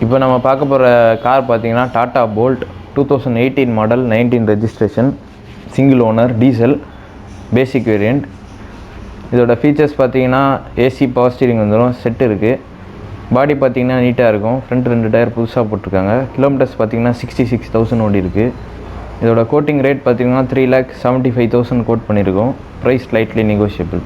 இப்போ நம்ம பார்க்க போகிற கார் பார்த்தீங்கன்னா Tata Bolt 2018 model 19 registration single owner diesel basic variant. இதோட ஃபீச்சர்ஸ் பார்த்தீங்கன்னா ஏசி பவர் ஸ்டீரிங் வந்துடும், செட் இருக்குது. பாடி பார்த்தீங்கன்னா நீட்டாக இருக்கும். ஃப்ரண்ட் 2 டயர் புதுசாக போட்டிருக்காங்க. கிலோமீட்டர்ஸ் பார்த்தீங்கன்னா 66,000 ஓடி இருக்குது. இதோட கோட்டிங் ரேட் பார்த்தீங்கன்னா 3,75,000 கோட் பண்ணியிருக்கோம். Price slightly negotiable.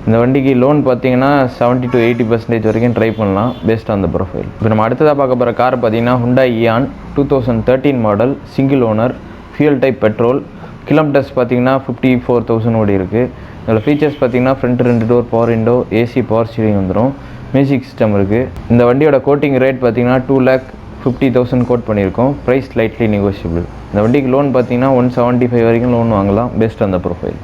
இந்த வண்டிக்கு லோன் பார்த்தீங்கன்னா 70 to 80% வரைக்கும் ட்ரை பண்ணலாம் பேஸ்ட் ஆன் த ப்ரொஃபைல். இப்போ நம்ம அடுத்ததாக பார்க்க போகிற கார் பார்த்தீங்கன்னா Hyundai Eon 2013 model single owner fuel type petrol. Kilometres பார்த்தீங்கன்னா 54,000 ஓடி இருக்குது. இதோட ஃபீச்சர்ஸ் பார்த்தீங்கன்னா front 2 door power window, AC power steering வந்துடும், மியூசிக் சிஸ்டம் இருக்குது. இந்த வண்டியோட கோட்டிங் ரேட் பார்த்தீங்கன்னா 2,50,000 கோட் பண்ணியிருக்கோம். Price slightly negotiable. இந்த வண்டிக்கு லோன் பார்த்தீங்கன்னா 175 வரைக்கும் லோன் வாங்கலாம் பேஸ்ட் ஆன் த ப்ரொஃபைல்.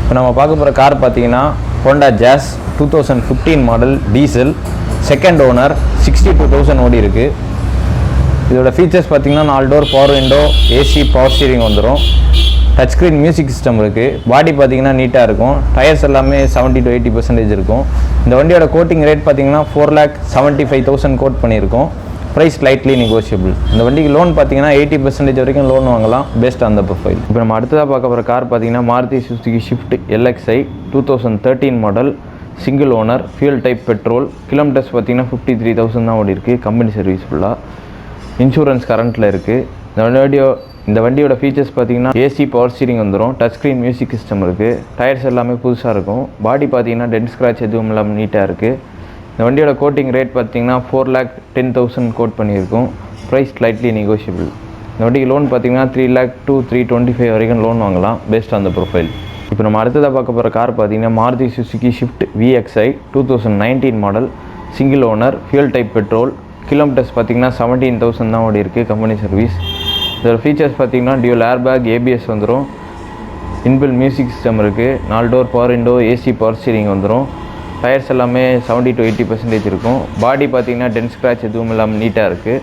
இப்போ நம்ம பார்க்க போகிற கார் பார்த்தீங்கன்னா Honda Jazz 2015 model diesel second owner 62,000 ஓடி இருக்குது. இதோட ஃபீச்சர்ஸ் பார்த்தீங்கன்னா 4 door power window, AC power steering வந்துடும், டச் ஸ்க்ரீன் மியூசிக் சிஸ்டம் இருக்குது. பாடி பார்த்தீங்கன்னா நீட்டாக இருக்கும். டயர்ஸ் எல்லாமே 70 to 80% இருக்கும். இந்த வண்டியோட கோட்டிங் ரேட் பார்த்தீங்கன்னா 4,75,000 கோட் பண்ணியிருக்கோம். Price slightly negotiable. இந்த வண்டிக்கு லோன் பார்த்தீங்கன்னா 80% வரைக்கும் லோன் வாங்கலாம் பேஸ்ட் ஆன் த ப்ரொஃபைல். இப்போ நம்ம அடுத்ததாக பார்க்க போகிற கார் பார்த்தீங்கன்னா Maruti Suzuki shift LXi 2013 model single owner fuel type petrol. Kilometres பார்த்தீங்கன்னா 53,000 தான் ஓடி இருக்குது. கம்பெனி சர்வீஸ் ஃபுல்லாக. இன்சூரன்ஸ் கரண்ட்டில் இருக்குது. இந்த வண்டியோட ஃபீச்சர்ஸ் பார்த்தீங்கன்னா ஏசி பவர் ஸ்டீரிங் வந்துடும், டச் ஸ்க்ரீன் மியூசிக் சிஸ்டம் இருக்குது. டயர்ஸ் எல்லாமே புதுசாக இருக்கும். பாடி பார்த்தீங்கன்னா டென்ட் ஸ்க்ராட்ச் எதுவும் இல்லாமல் நீட்டாக இருக்குது. இந்த வண்டியோட கோட்டிங் ரேட் பார்த்தீங்கன்னா 4,10,000 கோட் பண்ணியிருக்கோம். Price slightly negotiable. இந்த வண்டிக்கு லோன் பார்த்தீங்கன்னா 3,00,000 to 325 வரைக்கும் லோன் வாங்கலாம் பேஸ்ட் ஆன் த ப்ரொஃபைல். இப்போ நம்ம அடுத்ததாக பார்க்க போகிற கார் பார்த்தீங்கன்னா Maruti Suzuki shift VXi 2019 model single owner fuel type petrol. Kilometres பார்த்தீங்கன்னா 17,000 தான் ஓடி இருக்குது. Company service. இதோட ஃபீச்சர்ஸ் பார்த்தீங்கன்னா டியூல் ஏர்பேக், ABS வந்துடும், இன்பில் மியூசிக் சிஸ்டம் இருக்குது, 4 door power window, AC power steering வந்துடும். டயர்ஸ் எல்லாமே 70 to 80% இருக்கும். பாடி பார்த்தீங்கன்னா டென்ட் ஸ்க்ராட்ச் எதுவும் இல்லாமல் நீட்டாக இருக்குது.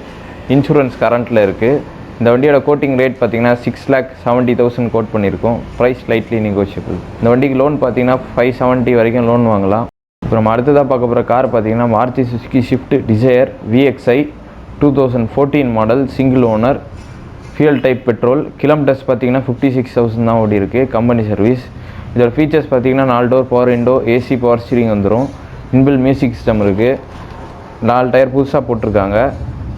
இன்சூரன்ஸ் கரண்ட்டில் இருக்குது. இந்த வண்டியோட கோட்டிங் ரேட் பார்த்தீங்கன்னா 6,70,000 கோட் பண்ணியிருக்கோம். Price slightly negotiable. இந்த வண்டிக்கு லோன் பார்த்தீங்கன்னா 570 வரைக்கும் லோன் வாங்கலாம். இப்போ நம்ம அடுத்ததாக பார்க்க போகிற கார் பார்த்தீங்கன்னா Maruti Suzuki Swift Dzire VXi 2014 model single owner fuel type petrol. Kilometres பார்த்தீங்கன்னா 56,000 தான் ஓடி இருக்குது. Company service. இதோட ஃபீச்சர்ஸ் பார்த்தீங்கன்னா 4 door power window, AC power steering வந்துடும், இன்பில் மியூசிக் சிஸ்டம் இருக்குது, 4 டயர் புதுசாக போட்டிருக்காங்க.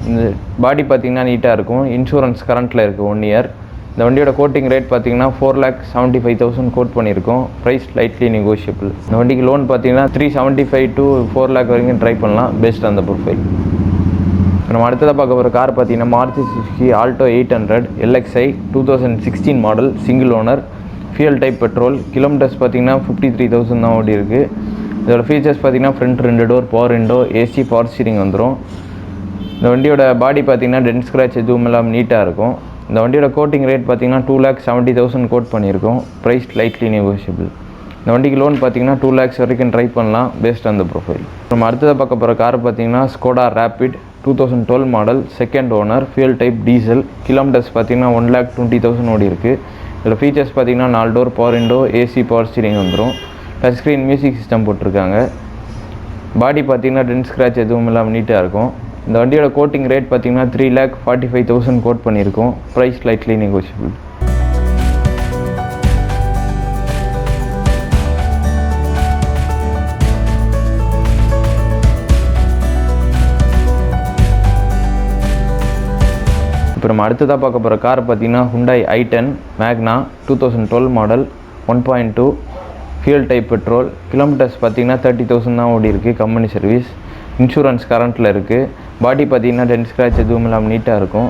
இந்த பாடி பார்த்தீங்கன்னா நீட்டாக இருக்கும். இன்சூரன்ஸ் கரண்ட்டில் இருக்குது 1 இயர். இந்த வண்டியோட கோட்டிங் ரேட் பார்த்தீங்கன்னா 4,75,000 கோட் பண்ணியிருக்கோம். Price slightly negotiable. இந்த வண்டிக்கு லோன் பார்த்தீங்கன்னா 375 to 4,00,000 வரைக்கும் ட்ரை பண்ணலாம் பேஸ்ட் ஆன் த ப்ரொஃபைல். நம்ம அடுத்ததாக பார்க்க போகிற கார் பார்த்தீங்கன்னா Maruti Suzuki Alto 800 LXi 2016 model single owner fuel type petrol. Kilometres பார்த்தீங்கன்னா 53,000 தான் ஓடி இருக்குது. இதோட ஃபீச்சர்ஸ் பார்த்தீங்கன்னா front 2 door power window, AC power steering வந்துடும். இந்த வண்டியோட பாடி பார்த்தீங்கன்னா டென்ட் ஸ்க்ராட்ச் எதுவும் இல்லாமல் நீட்டாக இருக்கும். இந்த வண்டியோட கோட்டிங் ரேட் பார்த்தீங்கன்னா 2,70,000 கோட் பண்ணியிருக்கோம். Price slightly negotiable. இந்த வண்டிக்கு லோன் பார்த்தீங்கன்னா 2 lakhs வரைக்கும் ட்ரை பண்ணலாம் பேஸ்ட் ஆன் த ப்ரொஃபைல். நம்ம அடுத்ததாக பார்க்க போகிற கார் பார்த்தீங்கன்னா Skoda Rapid 2012 model second owner fuel type diesel. Kilometres பார்த்தீங்கன்னா 1,20,000 ஓடி இருக்குது. இதில் ஃபீச்சர்ஸ் பார்த்தீங்கன்னா 4 door power window, AC power steering வந்துடும், டச் ஸ்க்ரீன் மியூசிக் சிஸ்டம் போட்டிருக்காங்க. பாடி பார்த்தீங்கன்னா டென்ட் ஸ்க்ராட்ச் எதுவும் இல்லாமல் நீட்டாக இருக்கும். இந்த வண்டியோட கோட்டிங் ரேட் பார்த்தீங்கன்னா 3,45,000 கோட் பண்ணியிருக்கோம். Price slightly negotiable. இப்போ நம்ம அடுத்ததாக பார்க்க போகிற கார் பார்த்தீங்கன்னா Hyundai i10 Magna 2012 model 1.2 fuel type petrol. Kilometres பார்த்தீங்கன்னா 30,000 தான் ஓடி இருக்குது. Company service. இன்சூரன்ஸ் கரண்ட்டில் இருக்குது. பாடி பார்த்தீங்கன்னா டென்ட் ஸ்க்ராட்ச் எதுவும் இல்லாமல் நீட்டாக இருக்கும்.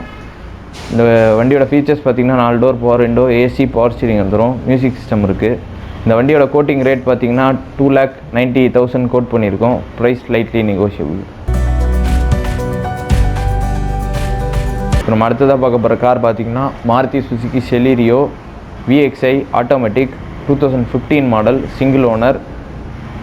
இந்த வண்டியோட ஃபீச்சர்ஸ் பார்த்தீங்கன்னா 4 door power window, AC power steering வந்துடும், மியூசிக் சிஸ்டம் இருக்குது. இந்த வண்டியோட கோட்டிங் ரேட் பார்த்தீங்கன்னா 2,90,000 கோட் பண்ணியிருக்கோம். Price slightly negotiable. இப்போ நம்ம அடுத்ததாக பார்க்க போகிற கார் பார்த்தீங்கன்னா Maruti Suzuki Celerio VXi automatic 2015 model single owner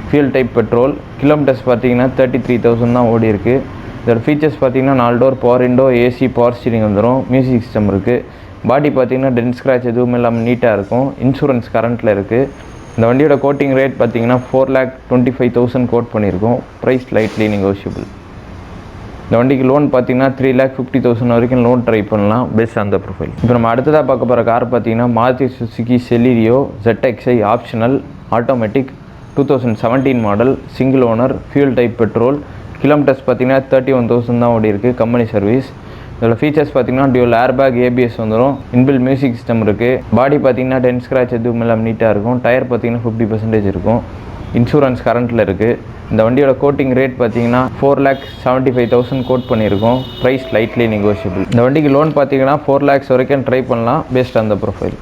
fuel type petrol. Kilometres பார்த்தீங்கன்னா 33,000 தான் ஓடி இருக்குது. இதோட ஃபீச்சர்ஸ் பார்த்தீங்கன்னா 4 door power window, AC power steering வந்துடும், மியூசிக் சிஸ்டம் இருக்குது. பாடி பார்த்தீங்கன்னா டென்ட் ஸ்க்ராட்ச் எதுவும் இல்லாமல் நீட்டாக இருக்கும். இன்சூரன்ஸ் கரண்ட்டில் இருக்குது. இந்த வண்டியோட கோட்டிங் ரேட் பார்த்தீங்கன்னா 4,25,000 கோட் பண்ணியிருக்கோம். Price slightly negotiable. இந்த வண்டிக்கு லோன் பார்த்தீங்கன்னா 3,50,000 வரைக்கும் லோன் ட்ரை பண்ணலாம் பேஸ்ட் ஆன் த ப்ரொஃபைல். இப்போ நம்ம அடுத்ததாக பார்க்க போகிற கார் பார்த்தீங்கன்னா Maruti Suzuki Celerio ZXi optional automatic 2017 model, single owner, fuel type petrol. Kilometres பார்த்தீங்கன்னா 31,000 தான் ஓடி இருக்குது, கம்பெனி சர்வீஸ். இதோட ஃபீச்சர்ஸ் பார்த்தீங்கன்னா டியூல் ஏர்பேக், ABS வந்துடும், இன்பில் மியூசிக் சிஸ்டம் இருக்குது. பாடி பார்த்தீங்கன்னா டென்ட் ஸ்க்ராட்ச் எதுவும் எல்லாம் நீட்டாக இருக்கும். டயர் பார்த்தீங்கன்னா 50% இருக்கும். இன்சூரன்ஸ் கரண்ட்டில் இருக்குது. இந்த வண்டியோட கோட்டிங் ரேட் பார்த்தீங்கன்னா 4,75,000 கோட் பண்ணியிருக்கோம். Price slightly negotiable. இந்த வண்டிக்கு லோன் பார்த்தீங்கன்னா 4 lakhs வரைக்கும் ட்ரை பண்ணலாம் பேஸ்ட் ஆன் த ப்ரொஃபைல்.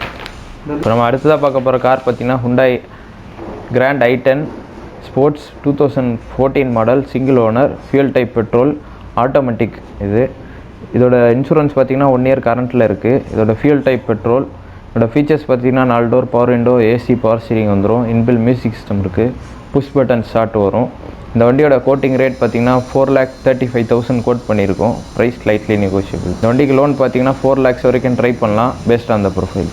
இப்போ நம்ம அடுத்ததாக பார்க்க போகிற கார் பார்த்தீங்கன்னா Hyundai Grand i10 sports 2014 model, single owner, fuel type petrol, automatic. இதோட இன்சூரன்ஸ் பார்த்தீங்கன்னா 1 year கரண்ட்டில் இருக்குது. இதோட ஃபியூல் டைப் பெட்ரோல். இதோட ஃபீச்சர்ஸ் பார்த்தீங்கன்னா 4 door power window, AC power steering வந்துடும், இன்பில் மியூசிக் சிஸ்டம் இருக்குது, புஷ் பட்டன் ஸ்டார்ட் வரும். இந்த வண்டியோட கோட்டிங் ரேட் பார்த்தீங்கன்னா 4,35,000 கோட் பண்ணியிருக்கோம். Price slightly negotiable. இந்த வண்டிக்கு லோன் பார்த்தீங்கன்னா 4 lakhs வரைக்கும் ட்ரை பண்ணலாம் பேஸ்ட் ஆன் த ப்ரொஃபைல்.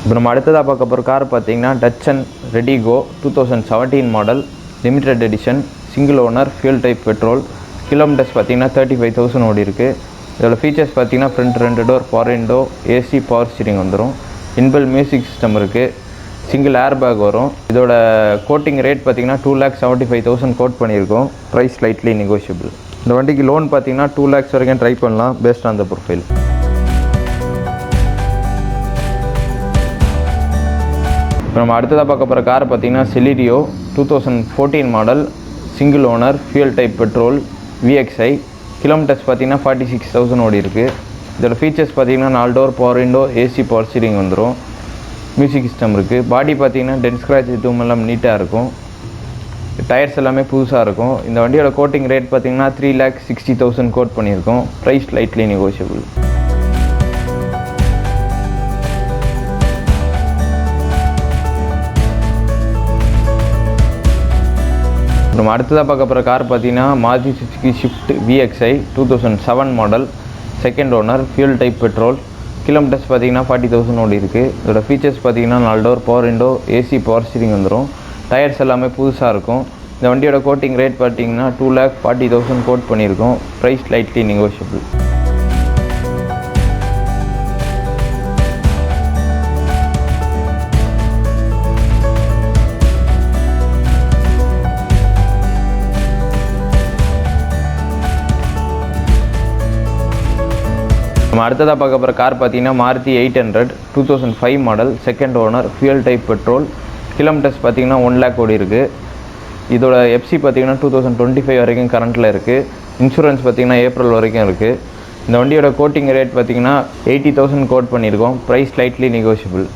இப்போ நம்ம அடுத்ததாக பார்க்க போகிற கார் பார்த்தீங்கன்னா Datsun Redigo 2017 model, limited edition, single owner, fuel type petrol. Kilometres பார்த்தீங்கன்னா 35,000 ஓடி இருக்குது. இதோட ஃபீச்சர்ஸ் பார்த்தீங்கன்னா front 2 door power window, AC power steering வந்துடும், இன்பில் மியூசிக் சிஸ்டம் இருக்குது, சிங்கிள் ஏர் பேக் வரும். இதோட கோட்டிங் ரேட் பார்த்தீங்கன்னா 2,75,000 கோட் பண்ணியிருக்கோம். Price slightly negotiable. இந்த வண்டிக்கு லோன் பார்த்தீங்கன்னா 2 lakhs வரைக்கும் ட்ரை பண்ணலாம் பேஸ்ட் ஆன் த ப்ரொஃபைல். இப்போ நம்ம அடுத்ததாக பார்க்க போகிற கார் பார்த்தீங்கன்னா Celerio 2014 model, single owner, fuel type petrol, VXi. Kilometres பார்த்தீங்கன்னா 46,000 ஓடி இருக்குது. இதோட ஃபீச்சர்ஸ் பார்த்தீங்கன்னா 4 door power window, AC power steering வந்துடும், மியூசிக் சிஸ்டம் இருக்குது. பாடி பார்த்தீங்கன்னா டென்ட் ஸ்க்ராட்ச் எதுவும் எல்லாம் நீட்டாக இருக்கும். டயர்ஸ் எல்லாமே புதுசாக இருக்கும். இந்த வண்டியோட கோட்டிங் ரேட் பார்த்தீங்கன்னா 3,60,000 கோட் பண்ணியிருக்கோம். Price slightly negotiable. நம்ம அடுத்ததாக பார்க்க போகிற கார் பார்த்தீங்கன்னா Maruti Suzuki Swift VXi 2007 model, second owner, fuel type petrol. Kilometres பார்த்தீங்கன்னா 40,000 ஓடி இருக்குது. இதோட ஃபீச்சர்ஸ் பார்த்தீங்கன்னா 4 door power window, AC power steering வந்துடும், டயர்ஸ் எல்லாமே புதுசாக இருக்கும். இந்த வண்டியோட கோட்டிங் ரேட் பார்த்தீங்கன்னா 2,40,000 கோட் பண்ணியிருக்கோம். Price slightly negotiable. நம்ம அடுத்ததாக பார்க்க போகிற கார் பார்த்தீங்கன்னா Maruti 800 2005 model, second owner, fuel type petrol. Kilometres பார்த்தீங்கன்னா 1 lakh ஓடி இருக்குது. இதோட FC பார்த்தீங்கன்னா 2025 வரைக்கும் கரண்ட்டில் இருக்குது. இன்சூரன்ஸ் பார்த்தீங்கன்னா ஏப்ரல் வரைக்கும் இருக்குது. இந்த வண்டியோட கோட்டிங் ரேட் பார்த்தீங்கன்னா 80,000 கோட் பண்ணியிருக்கோம். Price slightly negotiable.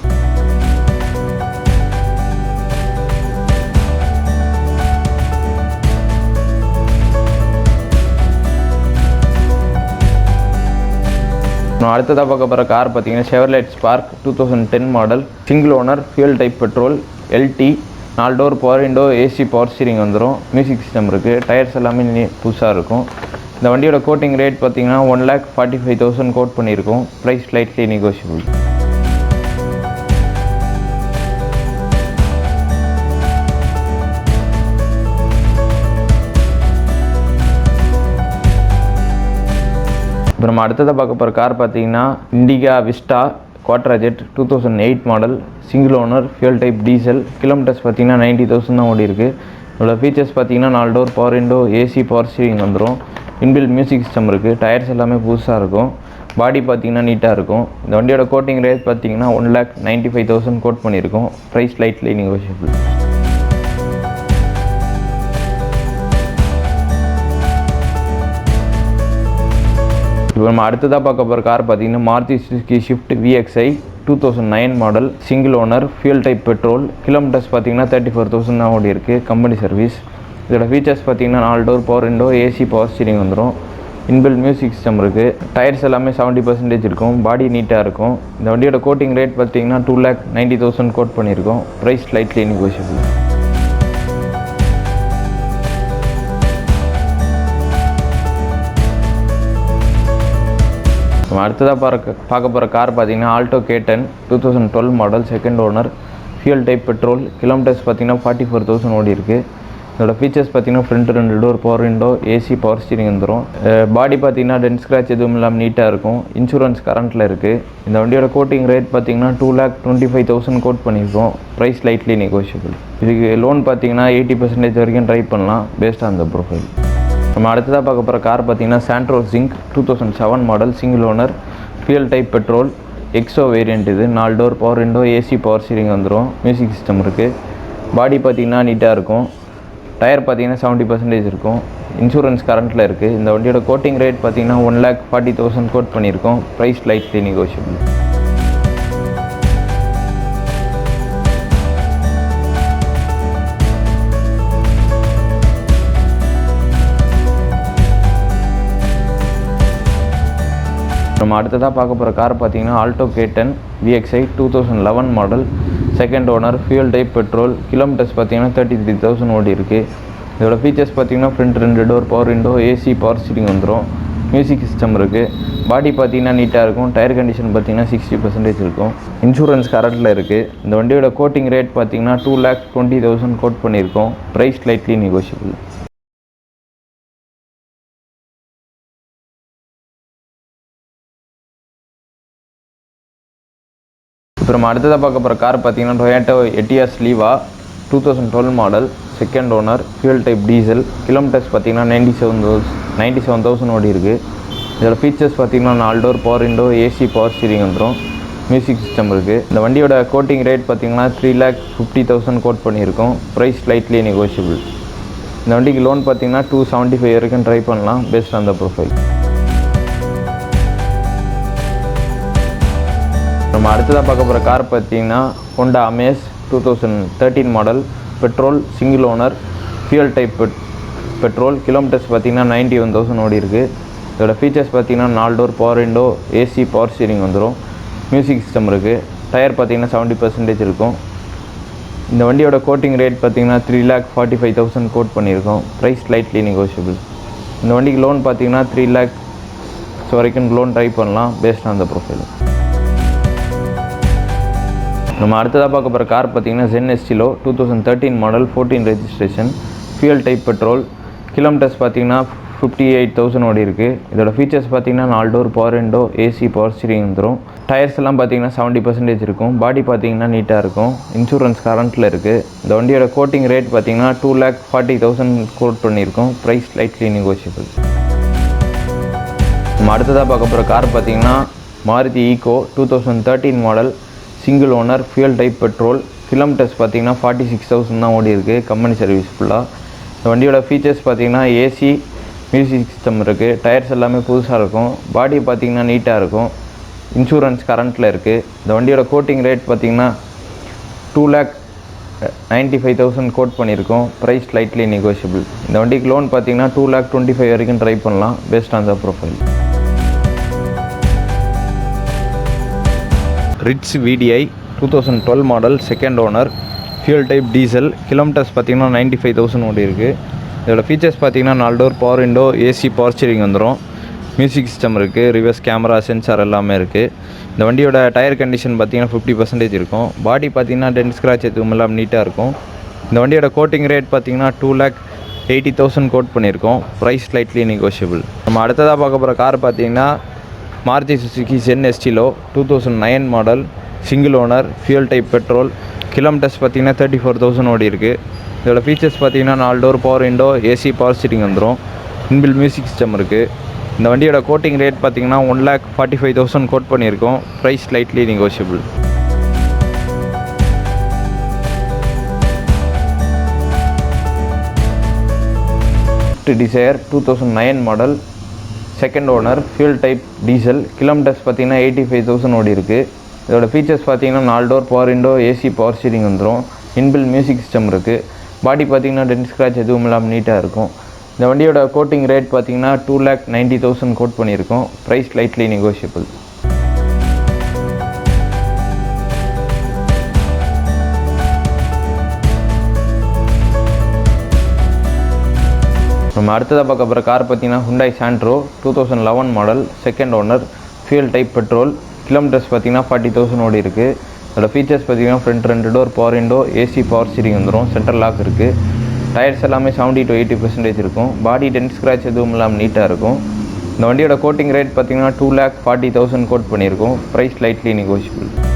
அடுத்ததாக பார்க்க போகிற கார் பார்த்தீங்கன்னா Chevrolet Spark 2010 model, single owner, fuel type petrol, LT, 4 door power window, AC power steering வந்துடும், மியூசிக் சிஸ்டம் இருக்குது. டயர்ஸ் எல்லாமே புதுசாக இருக்கும். இந்த வண்டியோட கோட்டிங் ரேட் பார்த்தீங்கன்னா 1,45,000 கோட் பண்ணியிருக்கோம். Price slightly negotiable. இப்போ நம்ம அடுத்ததாக பார்க்க போகிற கார் பார்த்தீங்கன்னா Indiga Vista Quadrajet 2008 model, single owner, fuel type diesel. Kilometres பார்த்தீங்கன்னா 90,000 தான் ஓடி இருக்குது. இதோட ஃபீச்சர்ஸ் பார்த்தீங்கன்னா 4 door power window, AC power steering வந்துடும், இன்பில் மியூசிக் சிஸ்டம் இருக்குது. டயர்ஸ் எல்லாமே புதுசாக இருக்கும். பாடி பார்த்தீங்கன்னா நீட்டாக இருக்கும். இந்த வண்டியோட கோட்டிங் ரேட் பார்த்தீங்கன்னா 1,95,000 கோட் பண்ணியிருக்கோம். Price slightly negotiable. இப்போ நம்ம அடுத்ததாக பார்க்க போகிற கார் பார்த்தீங்கன்னா Maruti Suzuki Swift VXi 2009 model, single owner, fuel type petrol. Kilometres பார்த்தீங்கன்னா 34,000 தான் ஓடி இருக்குது, கம்பெனி சர்வீஸ். இதோட ஃபீச்சர்ஸ் பார்த்தீங்கன்னா 4 door power window, AC power steering வந்துடும், இன்பில் மியூசிக் சிஸ்டம் இருக்குது. டயர்ஸ் எல்லாமே 70% இருக்கும். பாடி நீட்டாக இருக்கும். இந்த வண்டியோட கோட்டிங் ரேட் பார்த்தீங்கன்னா 2,90,000 கோட் பண்ணியிருக்கோம். Price slightly negotiable. நம்ம அடுத்ததாக பார்க்க போகிற கார் பார்த்தீங்கன்னா Alto K10 2012 model, second owner, fuel type petrol. Kilometres பார்த்தீங்கன்னா 44,000 ஓடி இருக்குது. இதோட ஃபீச்சர்ஸ் பார்த்தீங்கன்னா front 2 door, power window, AC, power steering வந்துடும். பாடி பார்த்தீங்கன்னா டென்ட் ஸ்க்ராட்ச் எதுவும் இல்லாமல் நீட்டாக இருக்கும். இன்சூரன்ஸ் கரண்ட்டில் இருக்குது. இந்த வண்டியோட கோட்டிங் ரேட் பார்த்தீங்கன்னா 2,25,000 கோட் பண்ணியிருக்கோம். Price lightly negotiable. இதுக்கு லோன் பார்த்தீங்கன்னா 80% வரைக்கும் ட்ரை பண்ணலாம் பேஸ்ட் ஆன் த ப்ரொஃபைல். நம்ம அடுத்ததாக பார்க்க போகிற கார் பார்த்தீங்கன்னா Santro zinc 2007 model, single owner, fuel type petrol, Exo variant. இது 4 door, power window, AC, power steering வந்துடும். மியூசிக் சிஸ்டம் இருக்குது. பாடி பார்த்தீங்கன்னா நீட்டாக இருக்கும். டயர் பார்த்தீங்கன்னா 70% இருக்கும். இன்சூரன்ஸ் கரண்ட்டில் இருக்குது. இந்த வண்டியோட கோட்டிங் ரேட் பார்த்தீங்கன்னா 1,40,000 கோட் பண்ணியிருக்கோம். Price lightly negotiable. நம்ம அடுத்ததாக பார்க்க போகிற கார் பார்த்தீங்கன்னா Alto K10 VXi 2011 model, second owner, fuel type petrol. Kilometres பார்த்தீங்கன்னா 33,000 ஓடி இருக்குது. இதோட ஃபீச்சர்ஸ் பார்த்தீங்கன்னா front 2 door, power window, AC, power steering வந்துடும். மியூசிக் சிஸ்டம் இருக்குது. பாடி பார்த்தீங்கன்னா நீட்டாக இருக்கும். டயர் கண்டிஷன் பார்த்தீங்கன்னா 60% இருக்கும். இன்சூரன்ஸ் கரண்ட்டில் இருக்குது. இந்த வண்டியோட கோட்டிங் ரேட் பார்த்தீங்கன்னா 2,20,000 கோட் பண்ணியிருக்கோம். Price lightly negotiable. இப்போ நம்ம அடுத்ததாக பார்க்க போகிற கார் பார்த்தீங்கன்னா Toyota Etios Liva 2012 model, second owner, fuel type diesel. Kilometres பார்த்தீங்கன்னா 97,000 ஓடி இருக்குது. இதோட ஃபீச்சர்ஸ் பார்த்தீங்கன்னா 4 door, power window, AC, power steering வந்துடும். மியூசிக் சிஸ்டம் இருக்குது. இந்த வண்டியோட கோட்டிங் ரேட் பார்த்தீங்கன்னா 3,50,000 கோட் பண்ணியிருக்கோம். Price lightly negotiable. இந்த வண்டிக்கு லோன் பார்த்தீங்கன்னா 275 வரைக்கும் ட்ரை பண்ணலாம் பேஸ்ட் ஆன் த ப்ரொஃபைல். நம்ம அடுத்ததாக பார்க்க போகிற கார் பார்த்தீங்கன்னா Honda Amaze 2013 model, petrol, single owner, fuel type petrol. Kilometres பார்த்தீங்கன்னா 91,000 ஓடி இருக்குது. இதோட ஃபீச்சர்ஸ் பார்த்தீங்கன்னா 4 door, power window, AC, power steering வந்துடும். மியூசிக் சிஸ்டம் இருக்குது. டயர் பார்த்தீங்கன்னா 70% இருக்கும். இந்த வண்டியோட கோட்டிங் ரேட் பார்த்தீங்கன்னா 3,45,000 கோட் பண்ணியிருக்கோம். Price lightly negotiable. இந்த வண்டிக்கு லோன் பார்த்தீங்கன்னா 3 lakhs வரைக்கும் லோன் ட்ரை பண்ணலாம் பேஸ்ட் ஆன் த ப்ரொஃபைல். நம்ம அடுத்ததாக பார்க்க போகிற கார் பார்த்தீங்கன்னா Zen Estilo 2013 model, 14 registration, fuel type petrol. Kilometres பார்த்தீங்கன்னா 58,000 ஓடி இருக்குது. இதோட ஃபீச்சர்ஸ் பார்த்தீங்கன்னா 4 door, power window, AC, power steering வந்துடும். டயர்ஸ் எல்லாம் பார்த்தீங்கன்னா 70% இருக்கும். பாடி பார்த்தீங்கன்னா நீட்டாக இருக்கும். இன்சூரன்ஸ் கரண்ட்டில் இருக்குது. இந்த வண்டியோட கோட்டிங் ரேட் பார்த்தீங்கன்னா 2,40,000 கோட் பண்ணியிருக்கோம். Price lightly negotiable. நம்ம அடுத்ததாக பார்க்க போகிற கார் பார்த்தீங்கன்னா Maruti Eeco 2013 model, single owner, fuel type petrol. Kilometres பார்த்தீங்கன்னா 46,000 தான் ஓடி இருக்குது. கம்பெனி சர்வீஸ் ஃபுல்லாக. இந்த வண்டியோட ஃபீச்சர்ஸ் பார்த்தீங்கன்னா ஏசி, மியூசிக் சிஸ்டம் இருக்குது. டயர்ஸ் எல்லாமே புதுசாக இருக்கும். பாடி பார்த்தீங்கன்னா நீட்டாக இருக்கும். இன்சூரன்ஸ் கரண்ட்டில் இருக்குது. இந்த வண்டியோட கோட்டிங் ரேட் பார்த்தீங்கன்னா 2,95,000 கோட் பண்ணியிருக்கோம். Price lightly negotiable. இந்த வண்டிக்கு லோன் பார்த்தீங்கன்னா 2,25,000 வரைக்கும் ட்ரை பண்ணலாம் based on the profile. Ritz VDI 2012 model, second owner, fuel type diesel. Kilometres பார்த்தீங்கன்னா 95,000 ஓடி இருக்குது. இதோட ஃபீச்சர்ஸ் பார்த்தீங்கன்னா 4 door, power window, AC, power steering வந்துடும். மியூசிக் சிஸ்டம் இருக்குது. ரிவர்ஸ் கேமரா, சென்சார் எல்லாமே இருக்குது. இந்த வண்டியோட டயர் கண்டிஷன் பார்த்தீங்கன்னா 50% இருக்கும். பாடி பார்த்தீங்கன்னா டென்ட் ஸ்க்ராட்ச் எதுவும் எல்லாம் நீட்டாக இருக்கும். இந்த வண்டியோட கோட்டிங் ரேட் பார்த்தீங்கன்னா 2,80,000 கோட் பண்ணியிருக்கோம். Price lightly negotiable. நம்ம அடுத்ததாக பார்க்க போகிற கார் பார்த்தீங்கன்னா Maruti Suzuki Zen Estilo 2009 model, single owner, fuel type petrol. Kilometres பார்த்தீங்கன்னா 34,000 ஓடி இருக்குது. இதோட ஃபீச்சர்ஸ் பார்த்தீங்கன்னா 4 door, power window, AC, power steering வந்துடும். இன்பில் மியூசிக் சிஸ்டம் இருக்குது. இந்த வண்டியோட கோட்டிங் ரேட் பார்த்தீங்கன்னா 1,45,000 கோட் பண்ணியிருக்கோம். Price lightly negotiable. Dzire 2009 model, second owner, fuel type diesel. Kilometres பார்த்தீங்கன்னா 85,000 ஓடி இருக்குது. இதோட ஃபீச்சர்ஸ் பார்த்தீங்கன்னா 4 door, power window, AC, power steering வந்துடும். இன்பில் மியூசிக் சிஸ்டம் இருக்குது. பாடி பார்த்தீங்கன்னா டென்ட் ஸ்க்ராட்ச் எதுவும் இல்லாமல் நீட்டாக இருக்கும். இந்த வண்டியோட கோட்டிங் ரேட் பார்த்தீங்கன்னா 2,90,000 கோட் பண்ணியிருக்கோம். Price lightly negotiable. நம்ம அடுத்ததாக பார்க்க போகிற கார் பார்த்தீங்கன்னா Hyundai Santro 2011 model, second owner, fuel type petrol. Kilometres பார்த்தீங்கன்னா 40,000 ஓடி இருக்குது. அதோட ஃபீச்சர்ஸ் பார்த்தீங்கன்னா front 2 door power window, AC power steering வந்துடும், சென்ட்ரல் லாக் இருக்குது. டயர்ஸ் எல்லாமே 70 to 80% இருக்கும். பாடி டென்ட் ஸ்க்ராட்ச் எதுவும் இல்லாமல் நீட்டாக இருக்கும். இந்த வண்டியோட கோட்டிங் ரேட் பார்த்தீங்கன்னா 2,40,000 கோட் பண்ணியிருக்கோம். Price lightly negotiable.